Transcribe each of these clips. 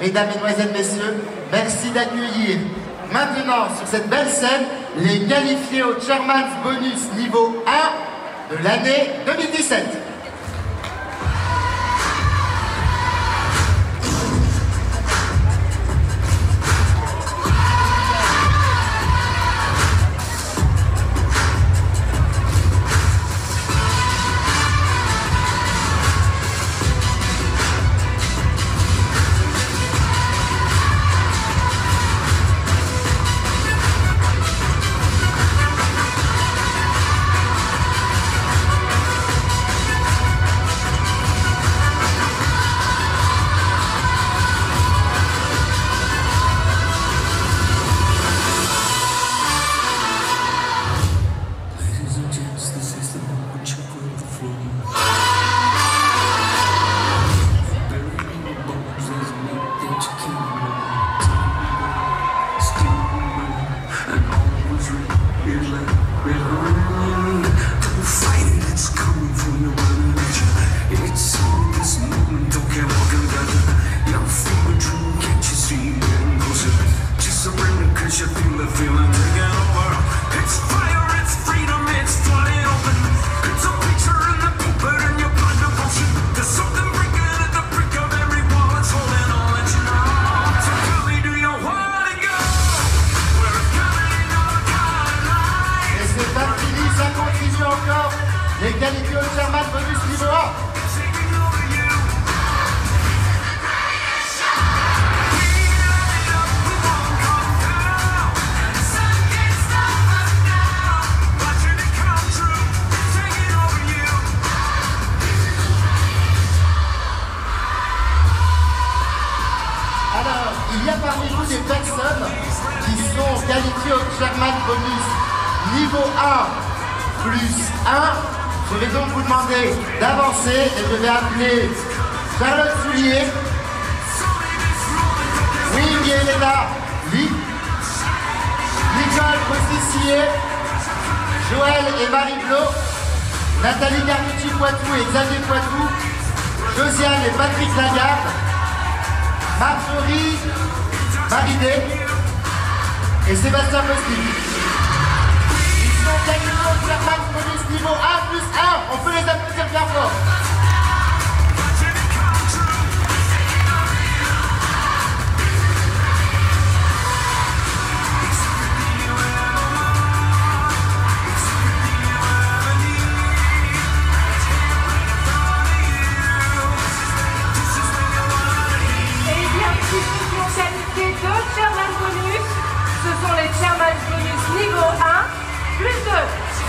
Mesdames, Mesdemoiselles, Messieurs, merci d'accueillir maintenant sur cette belle scène les qualifiés au Chairman's Bonus niveau 1 de l'année 2017. Les qualifiés au Chairman's Bonus niveau 1. Alors, il y a parmi vous des personnes qui sont qualifiées au Chairman's Bonus niveau 1 plus 1. Je vais donc vous demander d'avancer et je vais appeler Charlotte Soulier, Wing et Elena, Nicole Costissier, Joël et Marie-Blo, Nathalie Carlucci-Poitou et Xavier Poitou, Josiane et Patrick Lagarde, Marjorie Maridé et Sébastien Postic. Chairman's Bonus niveau 1 plus 1, on peut les applaudir bien fort. Et il y a qui sont qualifiés de Chairman's Bonus, ce sont les Chairman's Bonus niveau 1 plus 2.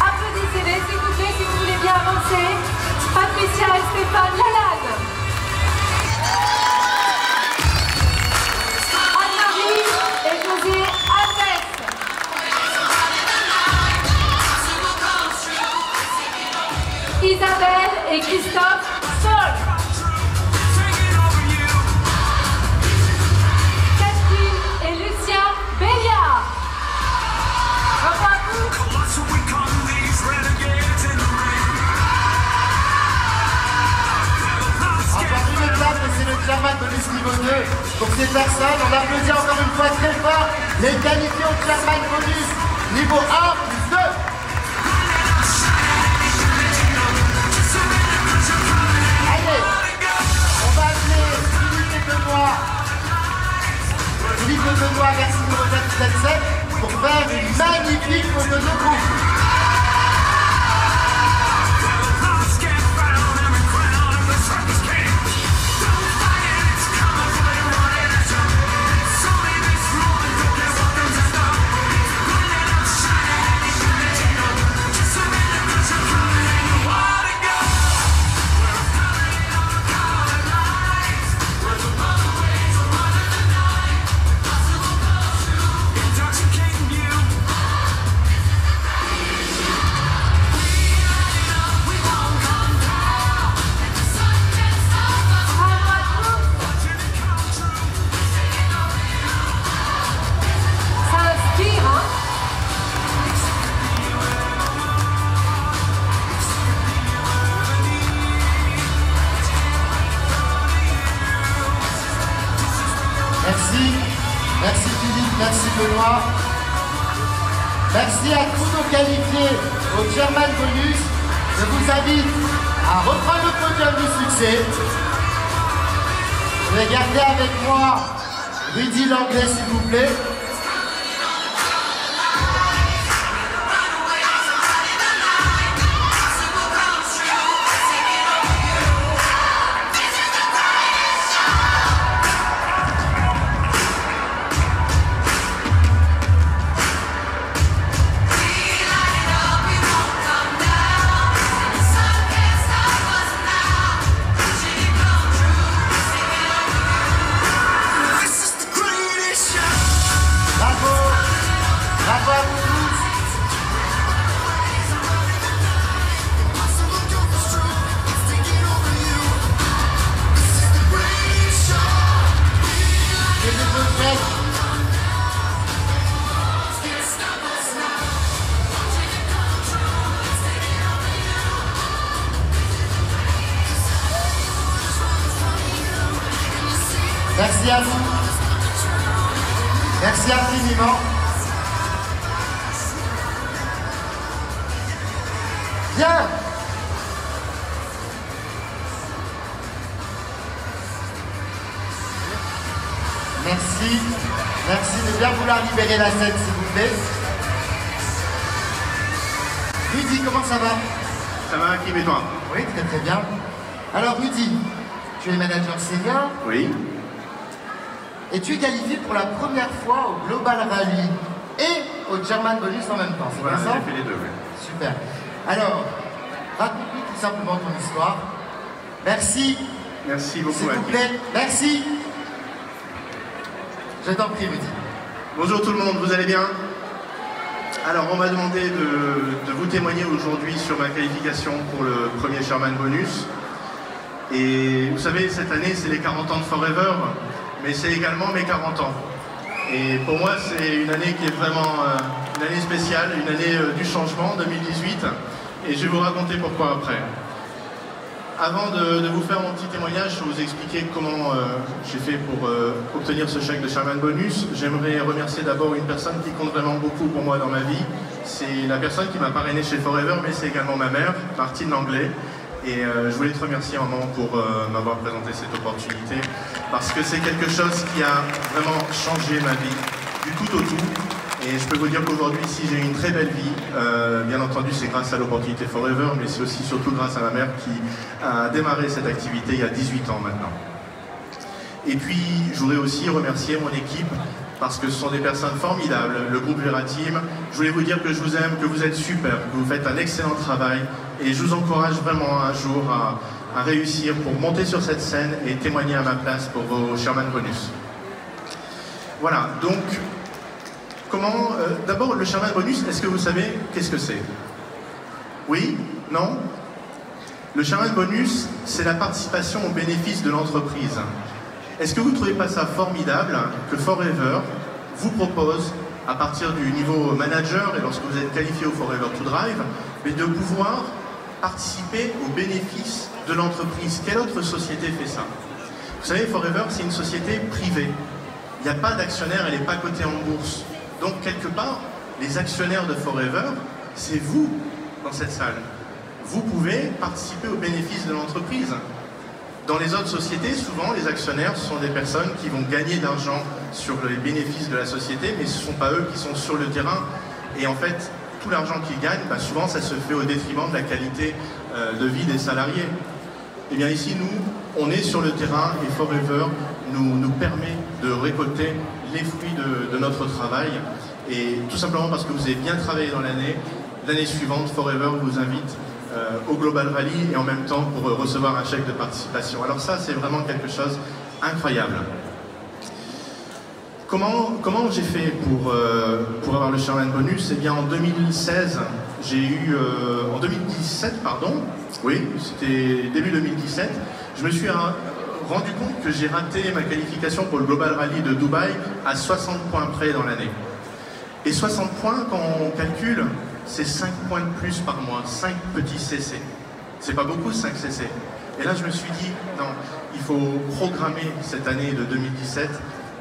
Applaudissez-les s'il vous plaît si vous voulez bien avancer. Patricia et Stéphane Lalade. Anne-Marie et José Alves. Isabelle et Christophe Sol. Catherine et Lucien Béliard. Bravo à vous. C'est le Chairman's Bonus niveau 2 pour ces personnes. On applaudit encore une fois très fort les qualifiés au Chairman's Bonus niveau 1 plus 2. Allez, on va appeler Philippe Benoît, merci de rejoindre cette pour faire une magnifique photo de groupe. Merci. Merci Philippe, merci Benoît. Merci à tous nos qualifiés au Chairman Bonus. Je vous invite à reprendre le podium du succès. Je vais garder avec moi Rudy Langlais, s'il vous plaît. Merci à vous. Merci infiniment. Bien. Merci. Merci de bien vouloir libérer la scène, s'il vous plaît. Rudy, comment ça va? Ça va, Kim, et toi? Oui, très très bien. Alors Rudy, tu es manager senior. Oui. Et tu es qualifié pour la première fois au Global Rally et au Chairman Bonus en même temps, c'est Voilà, bien ça? j'ai fait les deux, oui. Super. Alors, raconte-nous tout simplement ton histoire. Merci. Merci beaucoup, S'il vous plaît. Merci. Je t'en prie, Rudy. Bonjour tout le monde, vous allez bien? Alors, on m'a demandé de vous témoigner aujourd'hui sur ma qualification pour le premier Chairman Bonus. Et vous savez, cette année, c'est les 40 ans de Forever, mais c'est également mes 40 ans. Et pour moi, c'est une année qui est vraiment une année spéciale, une année du changement, 2018. Et je vais vous raconter pourquoi après. Avant de vous faire mon petit témoignage, je vais vous expliquer comment j'ai fait pour obtenir ce chèque de Chairman Bonus. J'aimerais remercier d'abord une personne qui compte vraiment beaucoup pour moi dans ma vie. C'est la personne qui m'a parrainé chez Forever, mais c'est également ma mère, Martine Langlais. Et je voulais te remercier, maman, pour m'avoir présenté cette opportunité, parce que c'est quelque chose qui a vraiment changé ma vie, du tout au tout. Et je peux vous dire qu'aujourd'hui, ici, j'ai une très belle vie. Bien entendu, c'est grâce à l'opportunité Forever, mais c'est aussi surtout grâce à ma mère qui a démarré cette activité il y a 18 ans maintenant. Et puis, je voudrais aussi remercier mon équipe, parce que ce sont des personnes formidables, le groupe Vera Team. Je voulais vous dire que je vous aime, que vous êtes super, que vous faites un excellent travail, et je vous encourage vraiment un jour à réussir pour monter sur cette scène et témoigner à ma place pour vos Chairman Bonus. Voilà, donc, comment... D'abord, le Chairman Bonus, est-ce que vous savez qu'est-ce que c'est? Oui? Non? Le Chairman Bonus, c'est la participation aux bénéfices de l'entreprise. Est-ce que vous ne trouvez pas ça formidable que Forever vous propose, à partir du niveau manager et lorsque vous êtes qualifié au Forever to Drive, mais de pouvoir participer aux bénéfices de l'entreprise? Quelle autre société fait ça? Vous savez, Forever, c'est une société privée. Il n'y a pas d'actionnaire, elle n'est pas cotée en bourse. Donc, quelque part, les actionnaires de Forever, c'est vous dans cette salle. Vous pouvez participer aux bénéfices de l'entreprise. Dans les autres sociétés, souvent, les actionnaires sont des personnes qui vont gagner de l'argent sur les bénéfices de la société, mais ce ne sont pas eux qui sont sur le terrain. Et en fait, tout l'argent qu'ils gagnent, souvent, ça se fait au détriment de la qualité de vie des salariés. Et bien ici, nous, on est sur le terrain et Forever nous permet de récolter les fruits de notre travail. Et tout simplement parce que vous avez bien travaillé dans l'année, l'année suivante, Forever vous invite au Global Rally et en même temps pour recevoir un chèque de participation. Alors ça, c'est vraiment quelque chose d'incroyable. Comment j'ai fait pour avoir le Chairman Bonus? Eh bien, en 2016, j'ai eu... en 2017, pardon, oui, c'était début 2017, je me suis rendu compte que j'ai raté ma qualification pour le Global Rally de Dubaï à 60 points près dans l'année. Et 60 points, quand on calcule, c'est 5 points de plus par mois, 5 petits CC. C'est pas beaucoup, 5 CC. Et là, je me suis dit, non, il faut programmer cette année de 2017,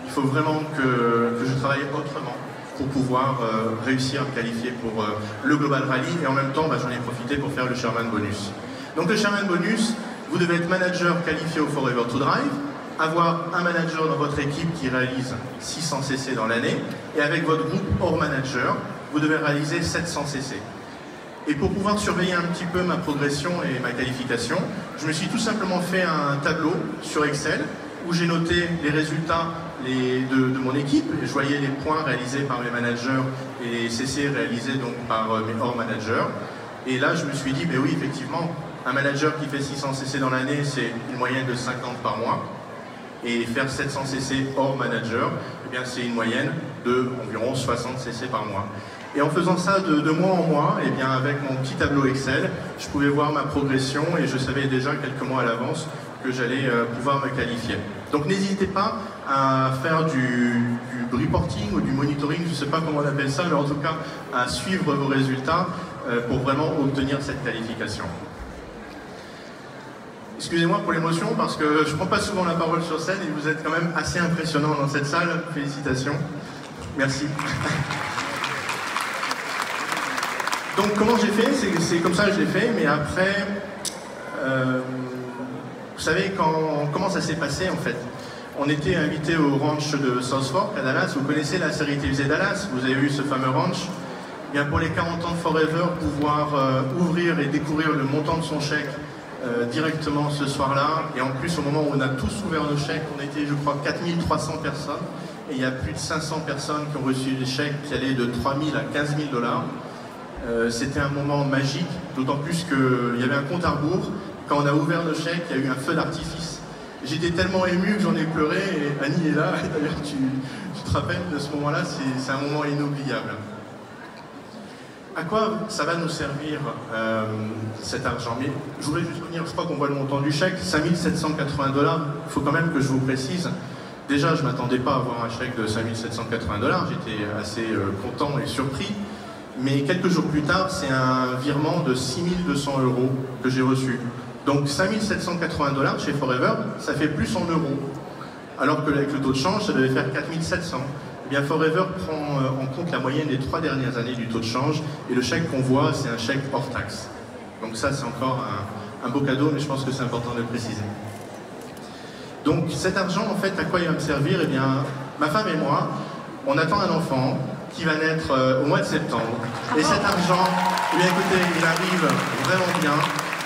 il faut vraiment que je travaille autrement pour pouvoir réussir à me qualifier pour le Global Rally, et en même temps, j'en ai profité pour faire le Sherman Bonus. Donc le Sherman Bonus, vous devez être manager qualifié au Forever to Drive, avoir un manager dans votre équipe qui réalise 600 cc dans l'année, et avec votre groupe hors manager, vous devez réaliser 700 cc. Et pour pouvoir surveiller un petit peu ma progression et ma qualification, je me suis tout simplement fait un tableau sur Excel où j'ai noté les résultats de mon équipe. Je voyais les points réalisés par mes managers et les CC réalisés donc par mes hors managers. Et là, je me suis dit, mais oui, effectivement, un manager qui fait 600 cc dans l'année, c'est une moyenne de 50 par mois. Et faire 700 cc hors manager, eh bien, c'est une moyenne de environ 60 cc par mois. Et en faisant ça de mois en mois, eh bien, avec mon petit tableau Excel, je pouvais voir ma progression et je savais déjà quelques mois à l'avance que j'allais pouvoir me qualifier. Donc n'hésitez pas à faire du reporting ou du monitoring, je ne sais pas comment on appelle ça, mais en tout cas à suivre vos résultats pour vraiment obtenir cette qualification. Excusez-moi pour l'émotion parce que je ne prends pas souvent la parole sur scène et vous êtes quand même assez impressionnant dans cette salle. Félicitations. Merci. Donc comment j'ai fait, c'est comme ça que je l'ai fait, mais après, vous savez comment ça s'est passé en fait. On était invité au ranch de South Fork à Dallas, vous connaissez la série télévisée Dallas, vous avez vu ce fameux ranch. Eh bien pour les 40 ans de Forever, pouvoir ouvrir et découvrir le montant de son chèque directement ce soir-là, et en plus au moment où on a tous ouvert nos chèques, on était je crois 4300 personnes, et il y a plus de 500 personnes qui ont reçu des chèques qui allaient de 3 000 à 15 000 $. C'était un moment magique, d'autant plus qu'il y avait un compte à rebours. Quand on a ouvert le chèque, il y a eu un feu d'artifice. J'étais tellement ému que j'en ai pleuré, et Annie est là, et d'ailleurs tu te rappelles de ce moment-là, c'est un moment inoubliable. À quoi ça va nous servir cet argent? Mais je voudrais juste revenir, je crois qu'on voit le montant du chèque, 5 780 $. Il faut quand même que je vous précise. Déjà, je ne m'attendais pas à avoir un chèque de 5 780 $, j'étais assez content et surpris. Mais quelques jours plus tard, c'est un virement de 6 200 € que j'ai reçu. Donc 5 780 $ chez Forever, ça fait plus en euros. Alors que avec le taux de change, ça devait faire 4 700. Eh bien Forever prend en compte la moyenne des 3 dernières années du taux de change, et le chèque qu'on voit, c'est un chèque hors taxe. Donc ça, c'est encore un beau cadeau, mais je pense que c'est important de le préciser. Donc cet argent, en fait, à quoi il va me servir? Eh bien, ma femme et moi, on attend un enfant qui va naître au mois de septembre. Et cet argent, eh bien écoutez, il arrive vraiment bien,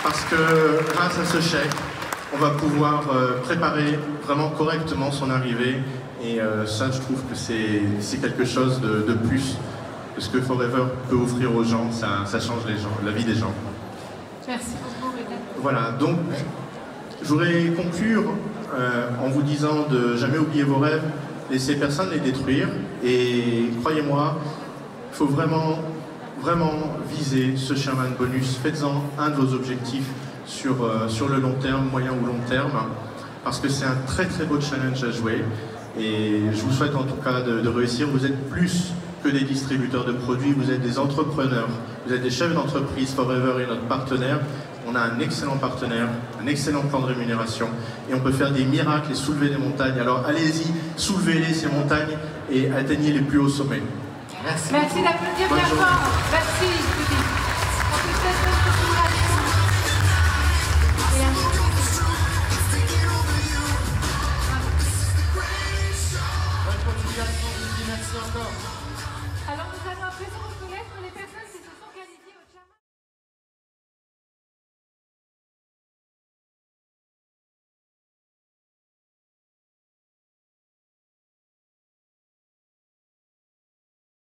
parce que grâce à ce chèque, on va pouvoir préparer vraiment correctement son arrivée. Et ça, je trouve que c'est quelque chose de plus que ce que Forever peut offrir aux gens. Ça change la vie des gens. Merci beaucoup, Rédal. Voilà, donc je voudrais conclure en vous disant de jamais oublier vos rêves, laissez personne les détruire. Et croyez-moi, il faut vraiment viser ce Sherman Bonus. Faites-en un de vos objectifs sur le long terme, moyen ou long terme, parce que c'est un très très beau challenge à jouer. Et je vous souhaite en tout cas de réussir. Vous êtes plus que des distributeurs de produits, vous êtes des entrepreneurs, vous êtes des chefs d'entreprise. Forever est notre partenaire. On a un excellent partenaire, un excellent plan de rémunération, et on peut faire des miracles et soulever des montagnes. Alors allez-y, soulevez-les ces montagnes et atteignez les plus hauts sommets. Merci d'applaudir bien fort. Merci, Judy. On peut peut-être mettre ce coup-là. Bonne continuation, Judy, merci encore. Alors nous allons à présent reconnaître les personnes